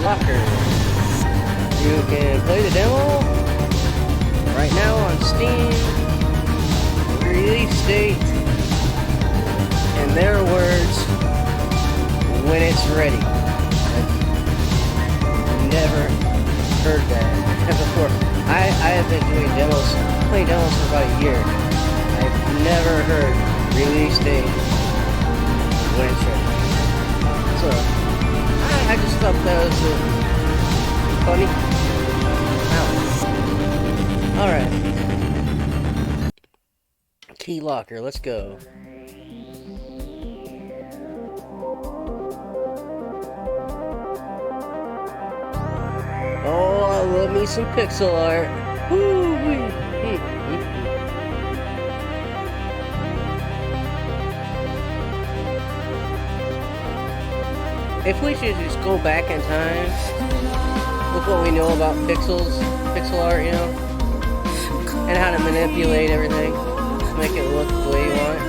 Locker. You can play the demo right now on Steam. Release date, in their words, when it's ready. I've never heard that before. I have been doing playing demos for about a year. I've never heard release date when it's ready. So I just thought that was funny. Alright. Key Locker, let's go. Oh, I love me some pixel art. Woo-wee. If we should just go back in time, look what we know about pixel art, you know, and how to manipulate everything, make it look the way you want,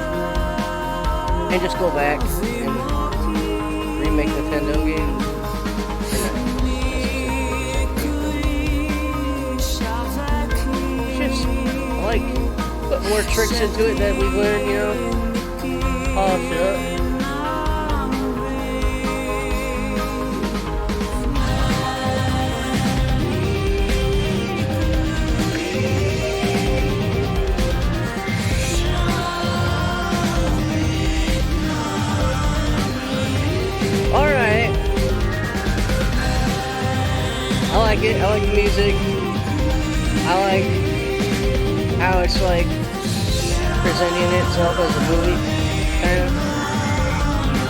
and just go back and remake Nintendo games. Just like put more tricks into it that we learned, you know, polish it up. I like it. I like the music. I like how it's like presenting itself as a movie, kind of.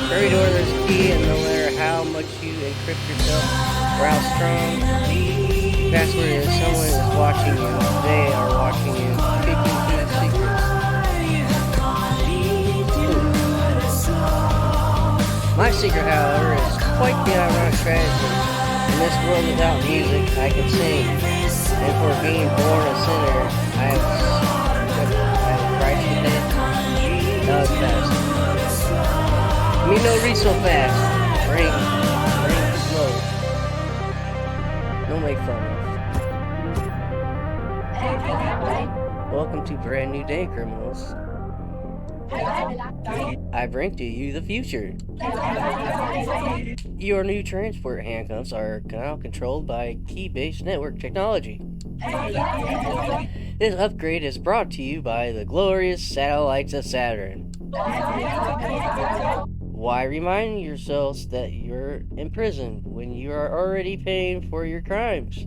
For every door there's a key, and no matter how much you encrypt yourself or how strong the password is, someone is watching you. They are watching you, peeking through the secrets. My secret, however, is quite the ironic tragedy. In this world without music, I can sing, and for being born a sinner, I have a price to pay. That was fast. Me no read so fast. Ring slow. Don't make fun of. Welcome to Brand New Day, criminals. I bring to you the future. Your new transport handcuffs are now controlled by key-based network technology. This upgrade is brought to you by the glorious satellites of Saturn. Why remind yourselves that you're in prison when you are already paying for your crimes?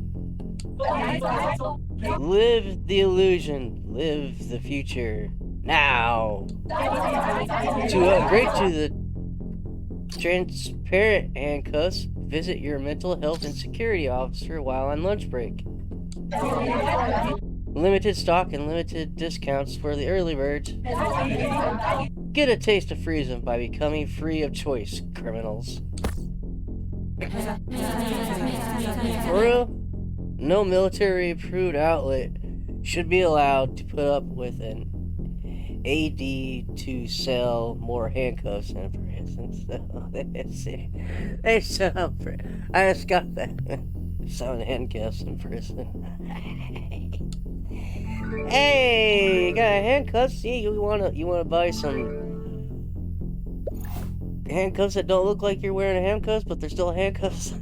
Live the illusion, live the future. Now, to upgrade to the transparent handcuffs, visit your mental health and security officer while on lunch break. Limited stock and limited discounts for the early birds. Get a taste of freedom by becoming free of choice, criminals. For real? No military-approved outlet should be allowed to put up with an AD to sell more handcuffs and prisons. They sell. I just got that. Selling handcuffs in prison. Hey, you got handcuffs? See, you wanna buy some handcuffs that don't look like you're wearing handcuffs, but they're still handcuffs.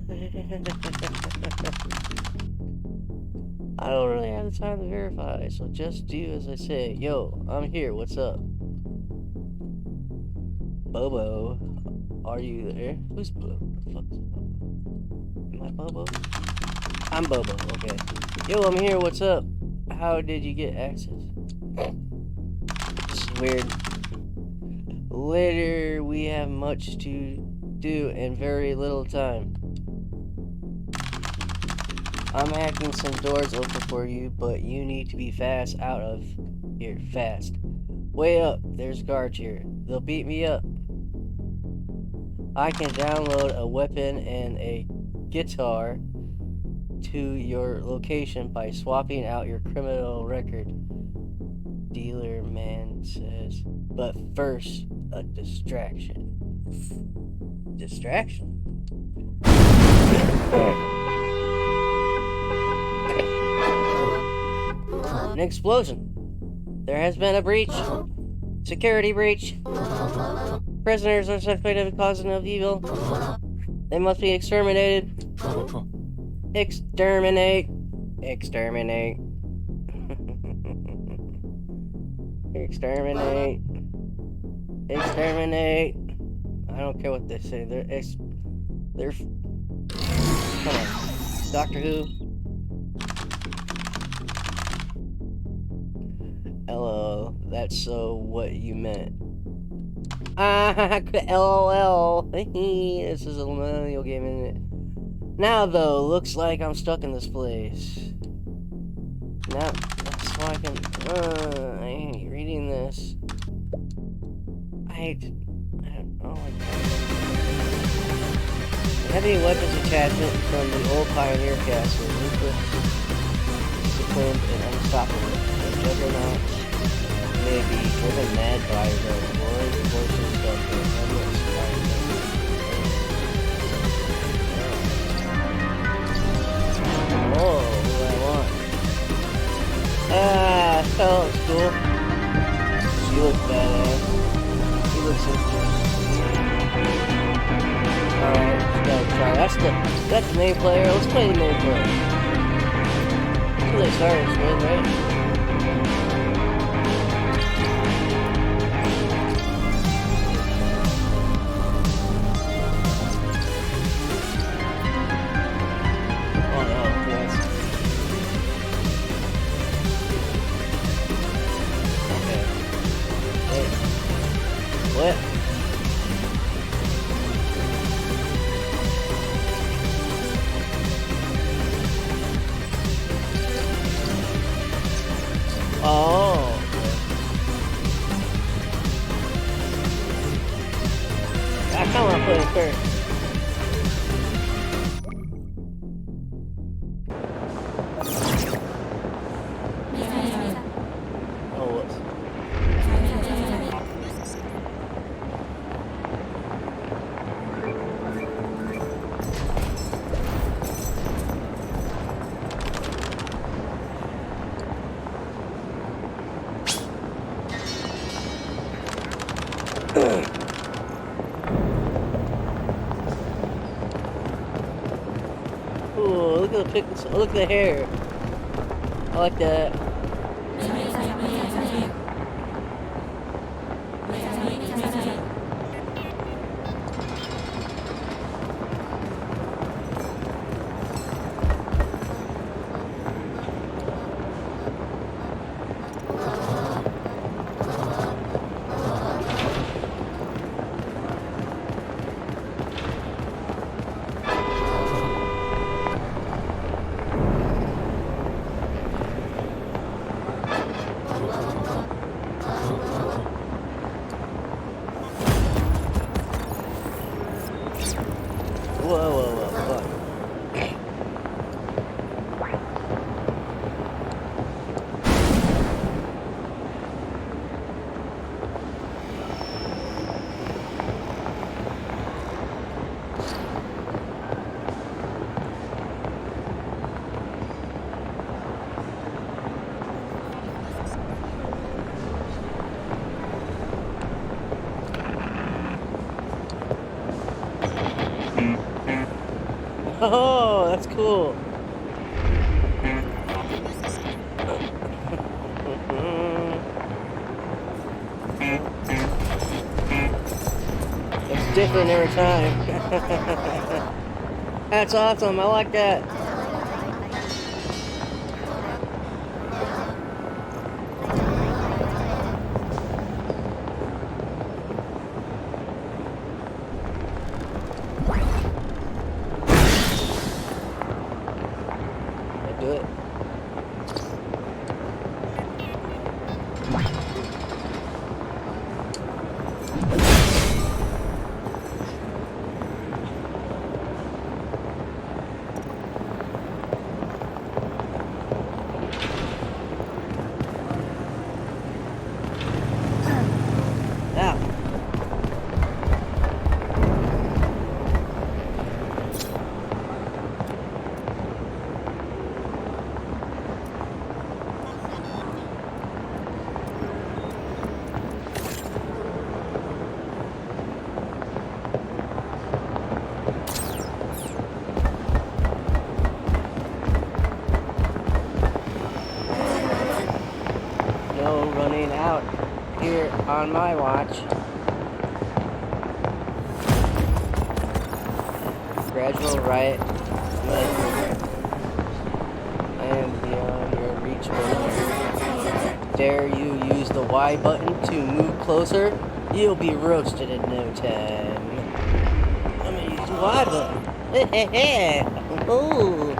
I don't really have the time to verify, so just do as I say. Yo, I'm here, what's up? Bobo, are you there? Who's Bobo? What the fuck is Bobo? Am I Bobo? I'm Bobo, okay. Yo, I'm here, what's up? How did you get access? This is weird. Later, we have much to do and very little time. I'm hacking some doors open for you, but you need to be fast out of here, fast. Way up, there's guards here. They'll beat me up. I can download a weapon and a guitar to your location by swapping out your criminal record. Dealer man says, but first, a distraction. Distraction? An explosion. There has been a breach. Security breach. Prisoners are suspected of causing of evil. They must be exterminated. Exterminate. Exterminate. Exterminate. Exterminate. I don't care what they say. They're. Come on. Doctor Who. Hello. That's so what you meant. LOL. This is a millennial game, isn't it? Now though, looks like I'm stuck in this place. Now that's why I hate reading this. I don't know. Heavy weapons attachment from the old Pioneer Castle. Ruthless, disciplined, and unstoppable. The Juggernaut may be driven mad by the roaring forces of the endless Oh, who do I want? Ah, that looks cool. She looks badass. He looks interesting. Alright, gotta try. That's the main player. Let's play the main player. That's what they started with, right? Oh no, yes. Okay. Wait. What? Oh. I kind of want to play it first. Oh, whoops. Ooh, look at the pickles. Look at the hair. I like that. Whoa. Oh, that's cool. It's different every time. That's awesome. I like that. Do it. also running out here on my watch. Gradual right. I am beyond your reach, but dare you use the Y button to move closer? You'll be roasted in no time. I'm gonna use the Y button. Ooh.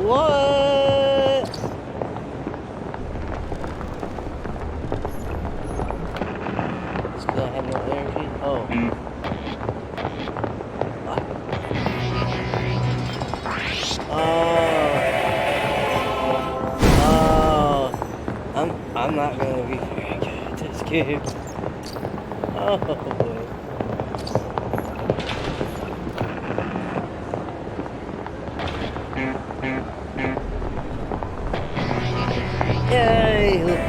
What? It's because I have no energy? Oh. I'm not gonna be very good at this game. Oh boy. Yay!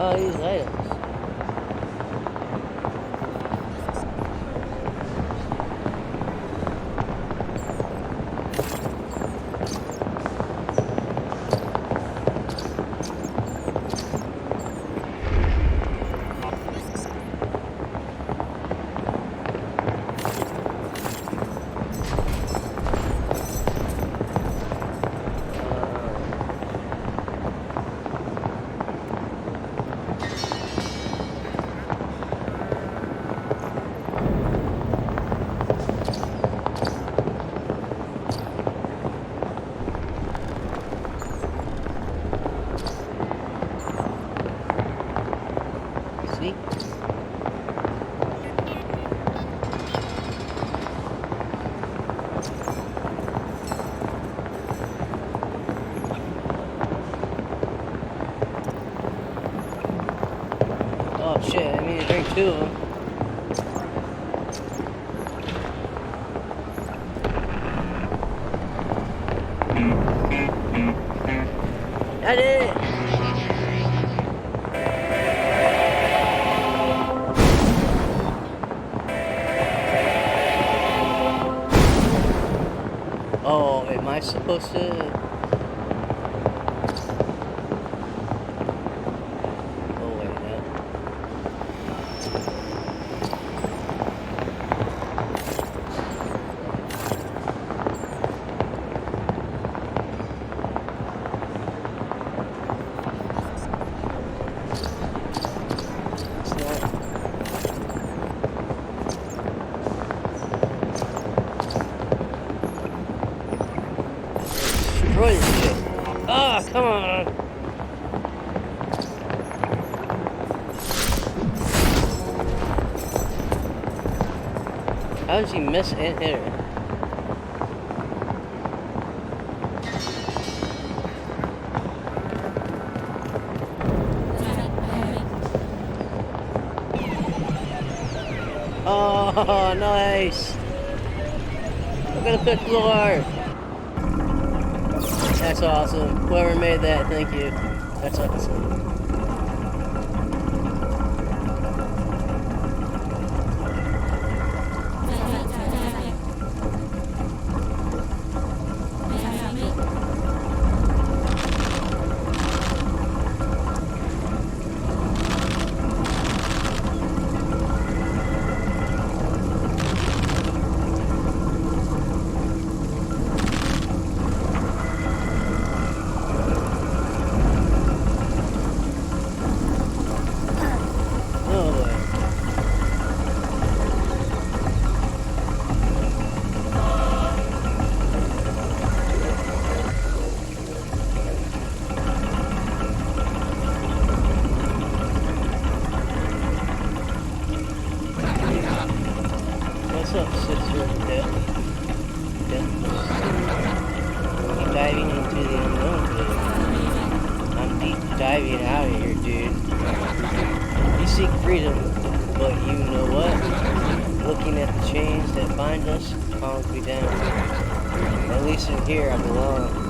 Oh, these items. See? Oh shit, I need to drink 2 of them. I did it! Oh, am I supposed to? Oh wait, no. It's not. Destroy this shit. Ah, come on. How does he miss and hit her? Oh, nice. Look at the floor. That's awesome. Whoever made that, thank you. That's awesome. seek freedom, but you know what? Looking at the chains that bind us calms me down. At least in here I belong.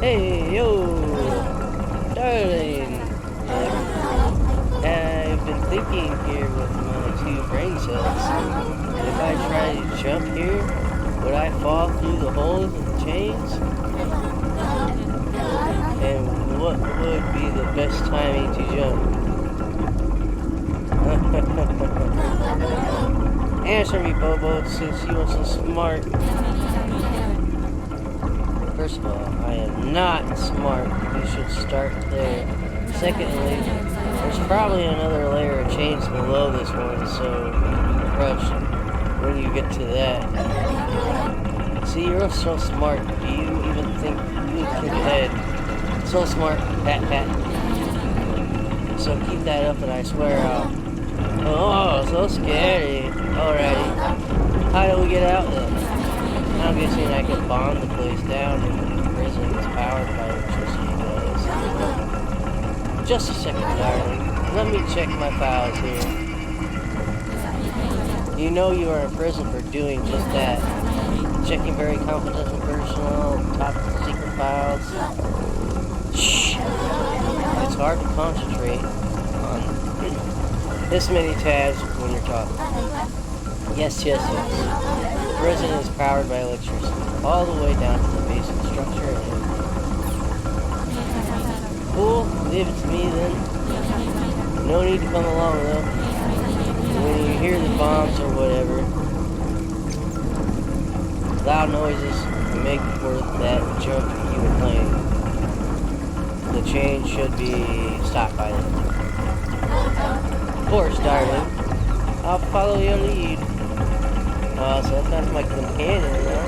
Hey, yo, darling. I've been thinking here with my two brain cells. If I try to jump here, would I fall through the holes in the chains? And what would be the best timing to jump? Answer me, Bobo, since you are so smart. First of all, I am not smart. You should start there. Secondly, there's probably another layer of chains below this one, so you can be crushed when you get to that. See, you're so smart. Do you even think ahead? So smart, pat pat. So keep that up, and I swear I'll. Oh, so scary. Alrighty, how do we get out then? I'm guessing I can bomb the place down if the prison is powered by electricity. Just a second, darling. Let me check my files here. You know you are in prison for doing just that. Checking very confidential personal, top secret files. Shh. It's hard to concentrate on this many tabs when you're talking. Yes. Prison is powered by electricity, all the way down to the basic structure and everything. Cool, leave it to me then. No need to come along though. When you hear the bombs or whatever, loud noises make for that jump you were playing. The chain should be stopped by then. Of course, darling. I'll follow your lead. So that's my companion, huh?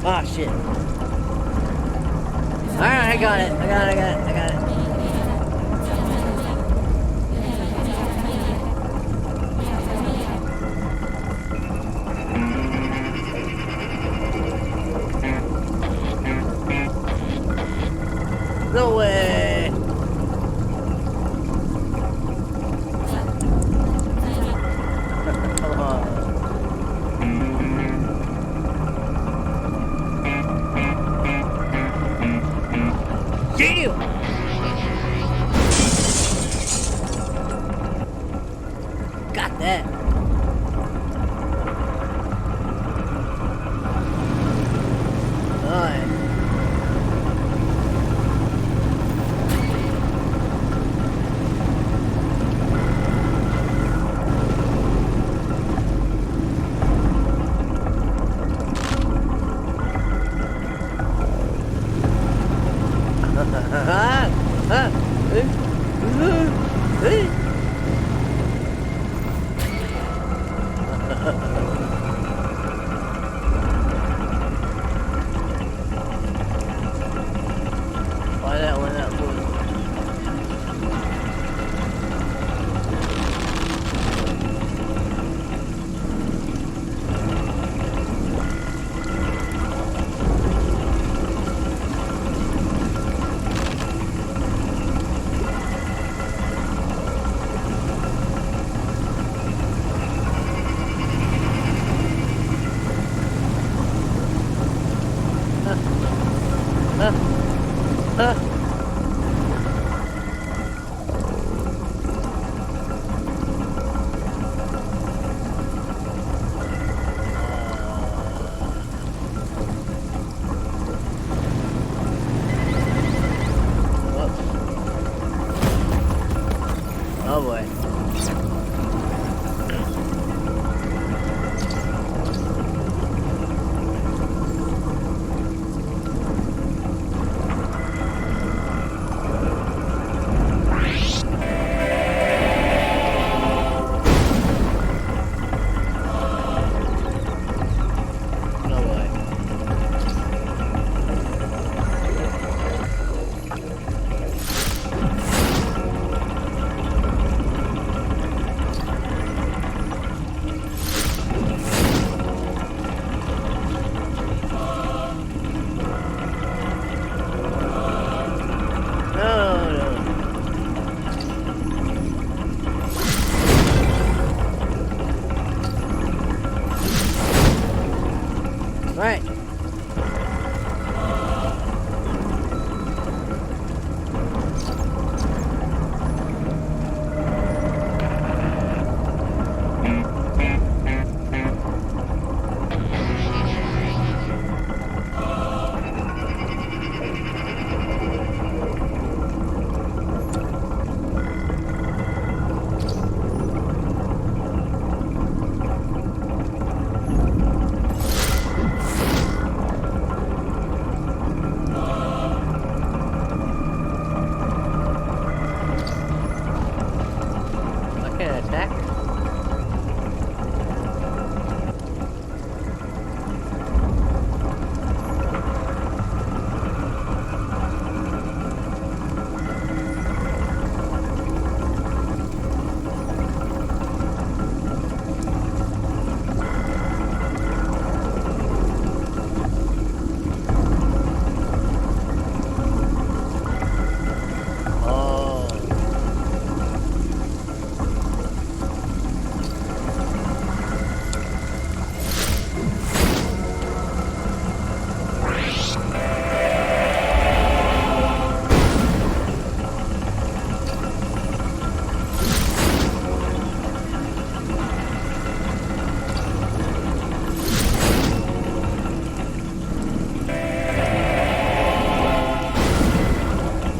Ah, shit. Alright, I got it. No way. Come on. Damn! Got that. Alright. Ha ha ha! Oh boy. Right. Attack.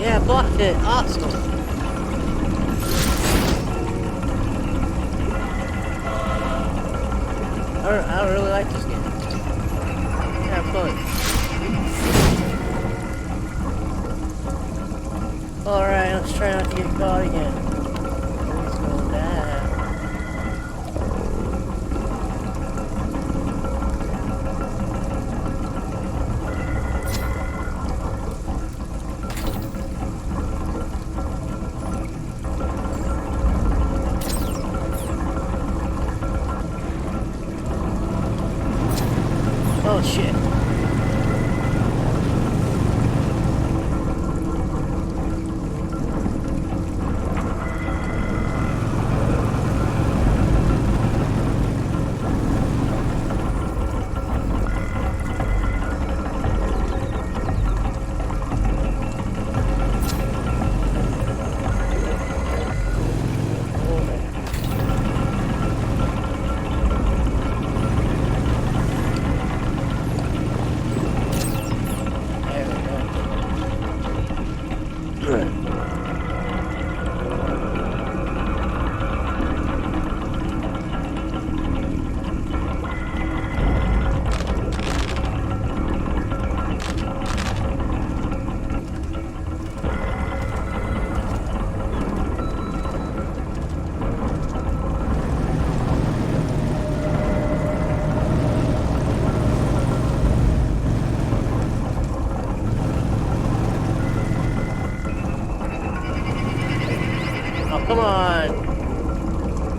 Yeah, blocked it. Awesome. I really like this game. Yeah, fun. Alright, let's try not to get caught again. Let's go down. Oh shit. Come on!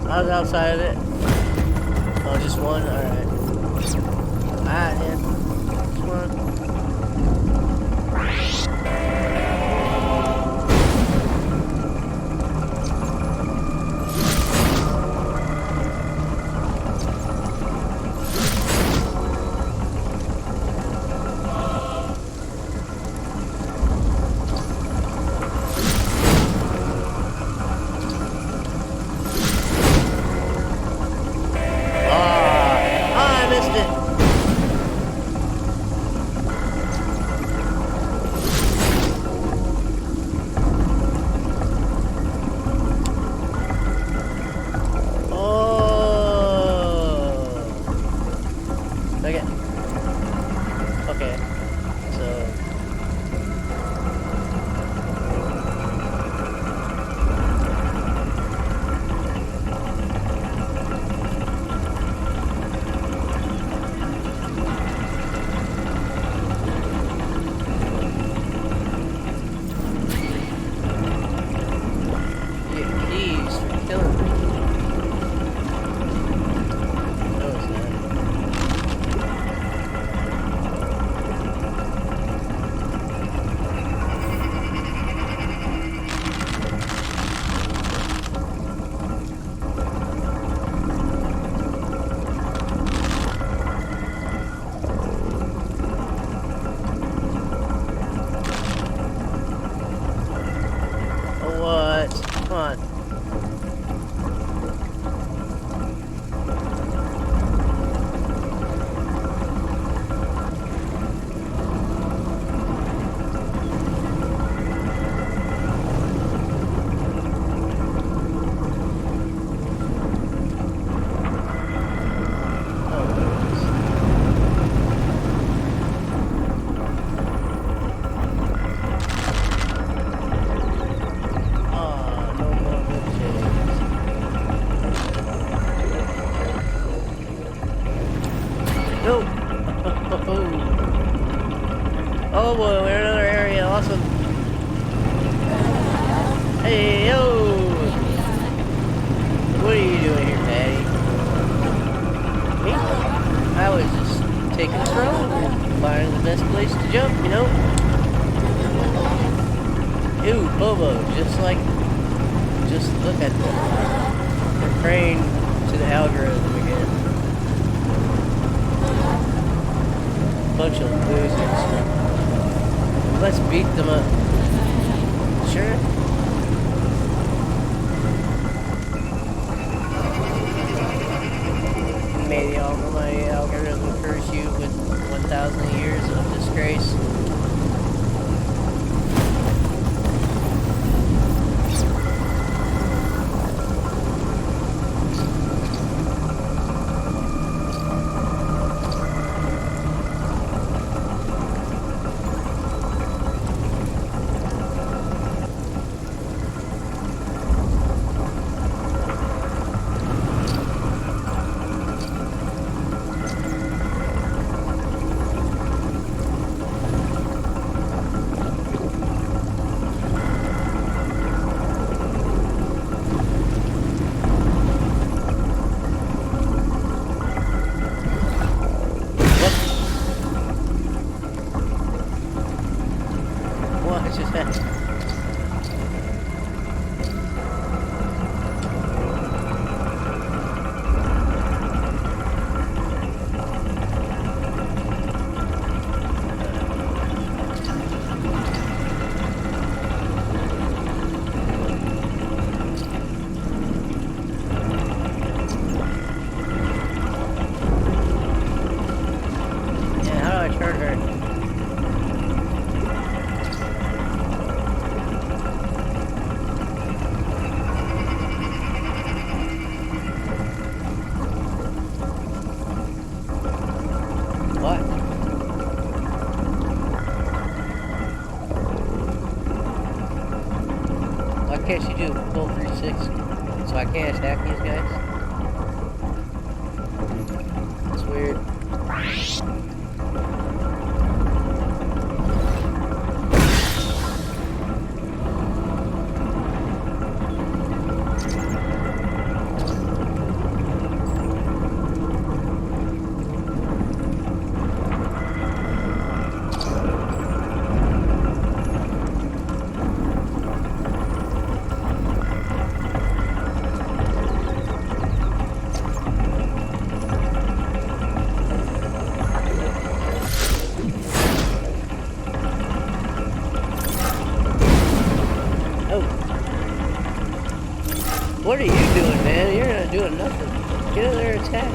I was outside of it. Oh, just one? Alright. Alright, then. Just one. boy, we're in another area. Awesome. Hey, yo! What are you doing here, Patty? Me? I was just taking a stroll and finding the best place to jump, you know? Ew, Bobo, just look at them. They're praying to the algorithm again. Bunch of losers. Let's beat them up. Sure? Maybe my algorithm curse you with 1,000 years of disgrace. Can't you do a full 360 so I can't attack these guys? It's weird. What are you doing, man? You're not doing nothing. Get in there and attack.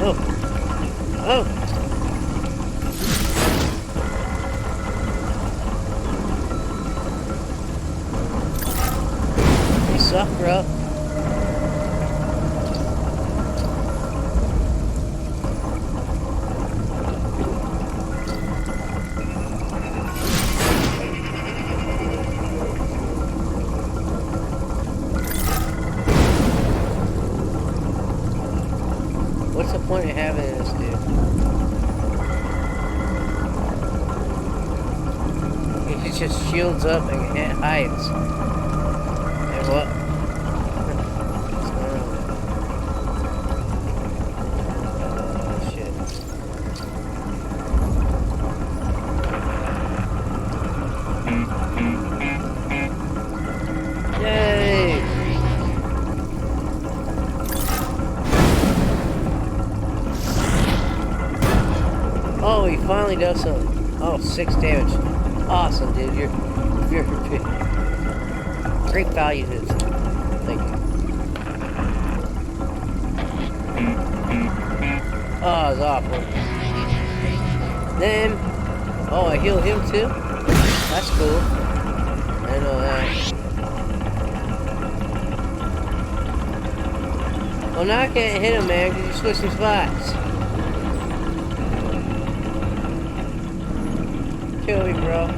Oh. Oh. You suck, bro. What's the point of having this, dude? He just shields up and hides. And what? What's going on? Shit. Yay! Oh, he finally does something. Oh, 6 damage. Awesome, dude. You're great value to this. Thank you. Oh, it's awful. Then, oh, I heal him too? That's cool. I know that. Well, now I can't hit him, man, because you switched some spots. Kill me, bro.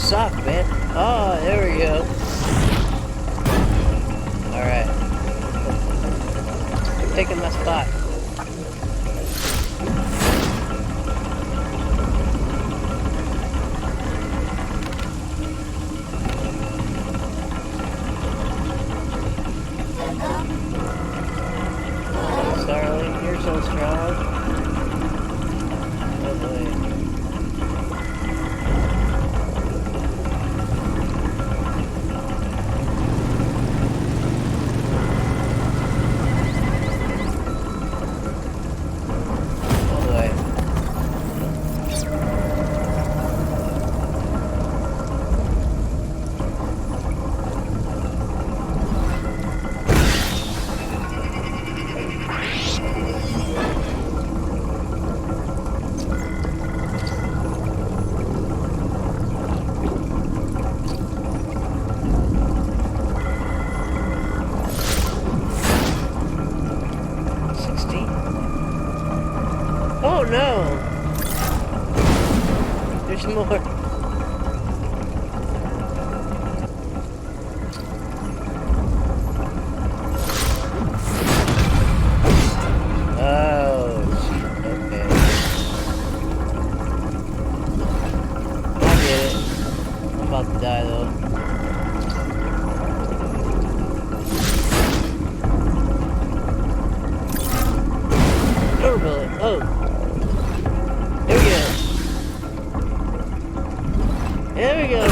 suck, man. Oh, there we go. Alright. I'm taking my spot. Starling, you're so strong. Oh boy. Oh boy. Oh no! There's more. Oh, okay. I get it. I'm about to die though. Over bullet. Oh. There we go. There we go.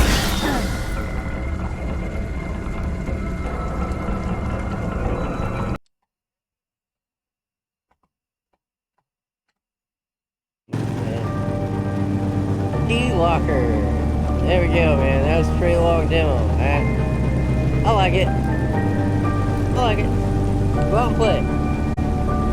Key locker. There we go, man. That was a pretty long demo. I like it. I like it. Go out and play.